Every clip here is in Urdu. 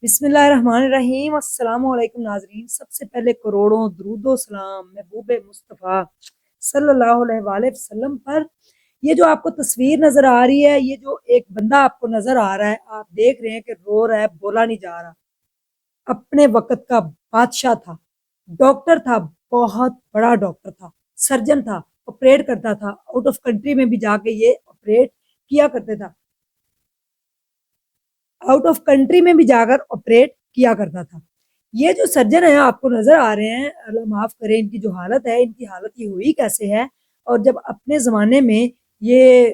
بسم اللہ الرحمن الرحیم۔ السلام علیکم ناظرین، سب سے پہلے کروڑوں درود و سلام محبوب مصطفیٰ صلی اللہ علیہ وآلہ وسلم پر۔ یہ جو آپ کو تصویر نظر آ رہی ہے، یہ جو ایک بندہ آپ کو نظر آ رہا ہے، آپ دیکھ رہے ہیں کہ رو رہا ہے، بولا نہیں جا رہا، اپنے وقت کا بادشاہ تھا، ڈاکٹر تھا، بہت بڑا ڈاکٹر تھا، سرجن تھا، آپریٹ کرتا تھا، آؤٹ آف کنٹری میں بھی جا کے یہ آپریٹ کیا کرتے تھا، آؤٹ آف کنٹری میں بھی جا کر آپریٹ کیا کرتا تھا۔ یہ جو سرجن ہیں آپ کو نظر آ رہے ہیں، اللہ معاف کرے، ان کی جو حالت ہے، ان کی حالت یہ ہوئی کیسے ہے؟ اور جب اپنے زمانے میں یہ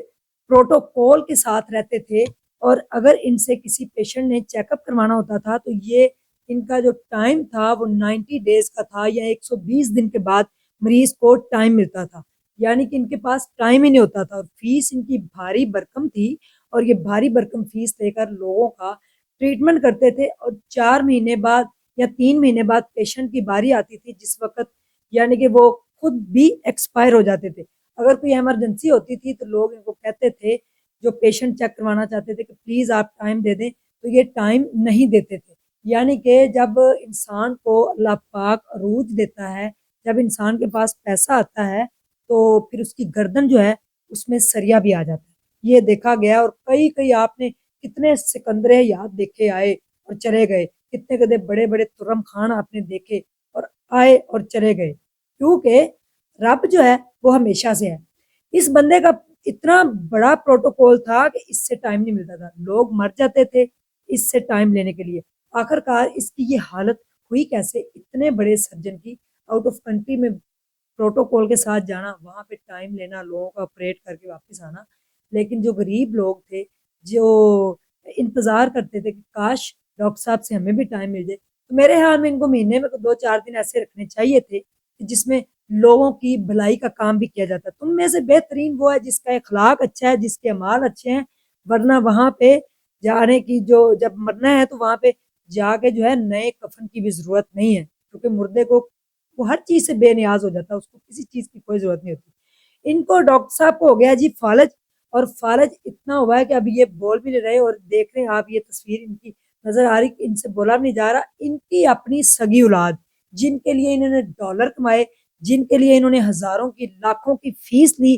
پروٹوکول کے ساتھ رہتے تھے، اور اگر ان سے کسی پیشنٹ نے چیک اپ کروانا ہوتا تھا تو یہ ان کا جو ٹائم تھا وہ 90 ڈیز کا تھا، یا 120 دن کے بعد مریض کو ٹائم ملتا تھا، یعنی کہ ان کے پاس ٹائم ہی نہیں ہوتا تھا، اور فیس ان کی بھاری بھرکم تھی، اور یہ بھاری بھرکم فیس لے کر لوگوں کا ٹریٹمنٹ کرتے تھے، اور 4 مہینے بعد یا 3 مہینے بعد پیشنٹ کی باری آتی تھی، جس وقت یعنی کہ وہ خود بھی ایکسپائر ہو جاتے تھے۔ اگر کوئی ایمرجنسی ہوتی تھی تو لوگ ان کو کہتے تھے، جو پیشنٹ چیک کروانا چاہتے تھے، کہ پلیز آپ ٹائم دے دیں، تو یہ ٹائم نہیں دیتے تھے۔ یعنی کہ جب انسان کو اللہ پاک عروج دیتا ہے، جب انسان کے پاس پیسہ آتا ہے، تو پھر اس کی گردن جو ہے اس میں سریا بھی آ جاتا ہے۔ یہ دیکھا گیا، اور کئی کئی آپ نے کتنے سکندرے یاد دیکھے آئے اور چلے گئے، کتنے کدے بڑے بڑے ترم خان آپ نے دیکھے اور آئے اور چلے گئے، کیونکہ رب جو ہے وہ ہمیشہ سے ہے۔ اس بندے کا اتنا بڑا پروٹوکول تھا کہ اس سے ٹائم نہیں ملتا تھا، لوگ مر جاتے تھے اس سے ٹائم لینے کے لیے۔ آخر کار اس کی یہ حالت ہوئی کیسے؟ اتنے بڑے سرجن کی آؤٹ آف کنٹری میں پروٹوکول کے ساتھ جانا، وہاں پہ ٹائم لینا، لوگوں کا آپریٹ کر کے واپس آنا، لیکن جو غریب لوگ تھے، جو انتظار کرتے تھے کہ کاش ڈاکٹر صاحب سے ہمیں بھی ٹائم مل جائے، تو میرے خیال میں ان کو مہینے میں 2-4 دن ایسے رکھنے چاہیے تھے کہ جس میں لوگوں کی بھلائی کا کام بھی کیا جاتا۔ تم میں سے بہترین وہ ہے جس کا اخلاق اچھا ہے، جس کے اعمال اچھے ہیں، ورنہ وہاں پہ جانے کی، جو جب مرنا ہے تو وہاں پہ جا کے جو ہے نئے کفن کی بھی ضرورت نہیں ہے، کیونکہ مردے کو وہ ہر چیز سے بے نیاز ہو جاتا ہے، اس کو کسی چیز کی کوئی ضرورت نہیں ہوتی۔ ان کو ڈاکٹر صاحب کو ہو گیا جی فالج، اور فالج اتنا ہوا ہے کہ اب یہ بول بھی نہیں رہے، اور دیکھ رہے ہیں آپ یہ تصویر ان کی نظر آ رہی کہ ان سے بولا بھی نہیں جا رہا۔ ان کی اپنی سگی اولاد، جن کے لیے انہوں نے ڈالر کمائے، جن کے لیے انہوں نے ہزاروں کی لاکھوں کی فیس لی،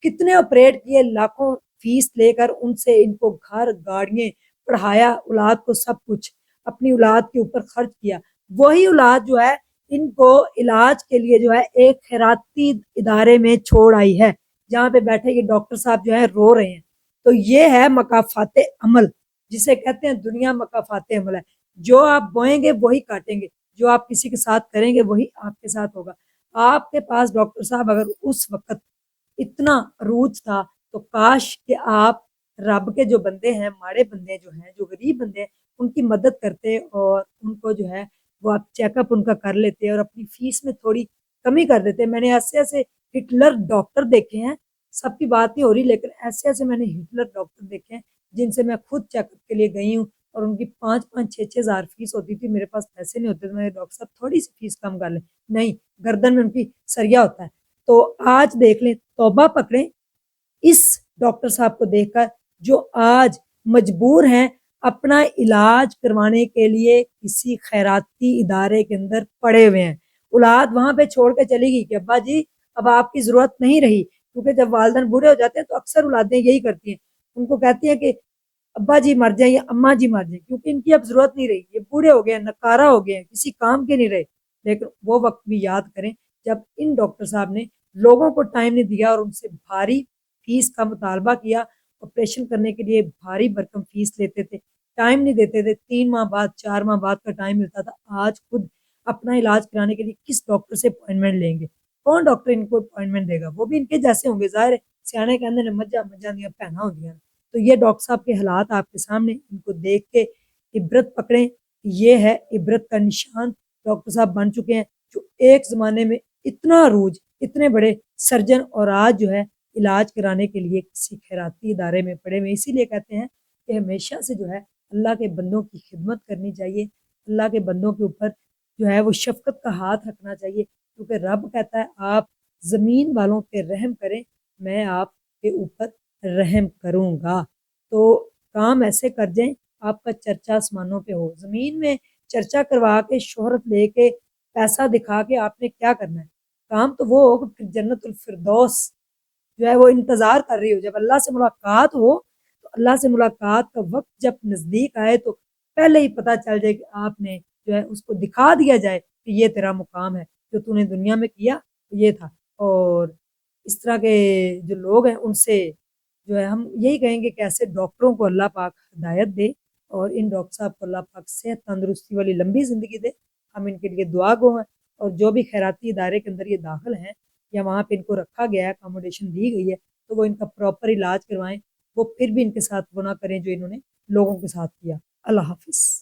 کتنے آپریٹ کیے، لاکھوں فیس لے کر ان سے ان کو گھر گاڑیاں پڑھایا، اولاد کو سب کچھ اپنی اولاد کے اوپر خرچ کیا، وہی اولاد جو ہے ان کو علاج کے لیے جو ہے ایک خیراتی ادارے میں چھوڑ آئی ہے، جہاں پہ بیٹھے یہ ڈاکٹر صاحب جو ہے رو رہے ہیں۔ تو یہ ہے مکافات عمل، جسے کہتے ہیں دنیا مکافات عمل ہے۔ جو آپ بوئیں گے وہی کاٹیں گے، جو آپ کسی کے ساتھ کریں گے وہی آپ کے ساتھ ہوگا۔ آپ کے پاس ڈاکٹر صاحب اگر اس وقت اتنا عروج تھا، تو کاش کہ آپ رب کے جو بندے ہیں، ماڑے بندے جو ہیں، جو غریب بندے ہیں، ان کی مدد کرتے، اور ان کو جو ہے وہ آپ چیک اپ ان کا کر لیتے، اور اپنی فیس میں تھوڑی کمی کر دیتے۔ میں نے ایسے ایسے ہٹلر ڈاکٹر دیکھے ہیں، سب کی بات نہیں ہو رہی، لیکن ایسے ایسے میں نے ہٹلر ڈاکٹر دیکھے ہیں جن سے میں خود چیک اپ کے لیے گئی ہوں، اور ان کی 5-5 6 6 ہزار فیس ہوتی تھی، میرے پاس پیسے نہیں ہوتے، تو میں ڈاکٹر صاحب تھوڑی سی فیس کم کر لیں، نہیں، گردن میں ان کی سریا ہوتا ہے۔ تو آج دیکھ لیں، توبہ پکڑیں اس ڈاکٹر صاحب کو دیکھ کر، جو آج مجبور ہیں اپنا علاج کروانے کے لیے کسی خیراتی ادارے کے اندر پڑے ہوئے ہیں۔ اولاد وہاں پہ چھوڑ کے چلی گئی کہ ابا جی اب آپ کی ضرورت نہیں رہی، کیونکہ جب والدین بوڑھے ہو جاتے ہیں تو اکثر اولادیں یہی کرتی ہیں، ان کو کہتی ہیں کہ ابا جی مر جائیں یا اماں جی مر جائیں، کیونکہ ان کی اب ضرورت نہیں رہی، یہ بوڑھے ہو گئے ہیں، نکارا ہو گئے ہیں، کسی کام کے نہیں رہے۔ لیکن وہ وقت بھی یاد کریں جب ان ڈاکٹر صاحب نے لوگوں کو ٹائم نہیں دیا، اور ان سے بھاری فیس کا مطالبہ کیا، آپریشن کرنے کے لیے بھاری بھرکم فیس لیتے تھے، ٹائم نہیں دیتے تھے، 3 ماہ بعد 4 ماہ بعد کا ٹائم ملتا تھا۔ آج خود اپنا علاج کرانے کے لیے کس ڈاکٹر سے اپوائنٹمنٹ لیں گے؟ کون ڈاکٹر ان کو اپوائنٹمنٹ دے گا؟ وہ بھی ان کے جیسے ہوں گے، ظاہر ہے، سیانے کہندے نے مجھاں دیاں بھیناں ہوندیاں۔ تو یہ ڈاکٹر صاحب کے حالات آپ کے سامنے، ان کو دیکھ کے عبرت پکڑیں، یہ ہے عبرت کا نشان۔ ڈاکٹر صاحب بن چکے ہیں جو ایک زمانے میں اتنا عروج، اتنے بڑے سرجن، اور آج جو ہے علاج کرانے کے لیے کسی خیراتی ادارے میں پڑے ہوئے۔ اسی لیے کہتے ہیں کہ ہمیشہ سے جو ہے اللہ کے بندوں کی خدمت کرنی چاہیے، اللہ کے بندوں کے اوپر جو ہے وہ شفقت کا ہاتھ رکھنا چاہیے، کیونکہ رب کہتا ہے آپ زمین والوں پہ رحم کریں، میں آپ کے اوپر رحم کروں گا۔ تو کام ایسے کر جائیں، آپ کا چرچا آسمانوں پہ ہو، زمین میں چرچا کروا کے شہرت لے کے پیسہ دکھا کے آپ نے کیا کرنا ہے؟ کام تو وہ ہو کہ پھر جنت الفردوس جو ہے وہ انتظار کر رہی ہو، جب اللہ سے ملاقات ہو تو اللہ سے ملاقات کا وقت جب نزدیک آئے تو پہلے ہی پتہ چل جائے کہ آپ نے جو ہے اس کو دکھا دیا جائے کہ یہ تیرا مقام ہے، جو تو نے دنیا میں کیا یہ تھا۔ اور اس طرح کے جو لوگ ہیں ان سے جو ہے ہم یہی کہیں گے کہ ایسے ڈاکٹروں کو اللہ پاک ہدایت دے، اور ان ڈاکٹر صاحب کو اللہ پاک صحت تندرستی والی لمبی زندگی دے، ہم ان کے لیے دعا گو ہیں۔ اور جو بھی خیراتی ادارے کے اندر یہ داخل ہیں یا وہاں پہ ان کو رکھا گیا ہے، اکاموڈیشن دی گئی ہے، تو وہ ان کا پراپر علاج کروائیں، وہ پھر بھی ان کے ساتھ وہ نہ کریں جو انہوں نے لوگوں کے ساتھ کیا۔ اللہ حافظ۔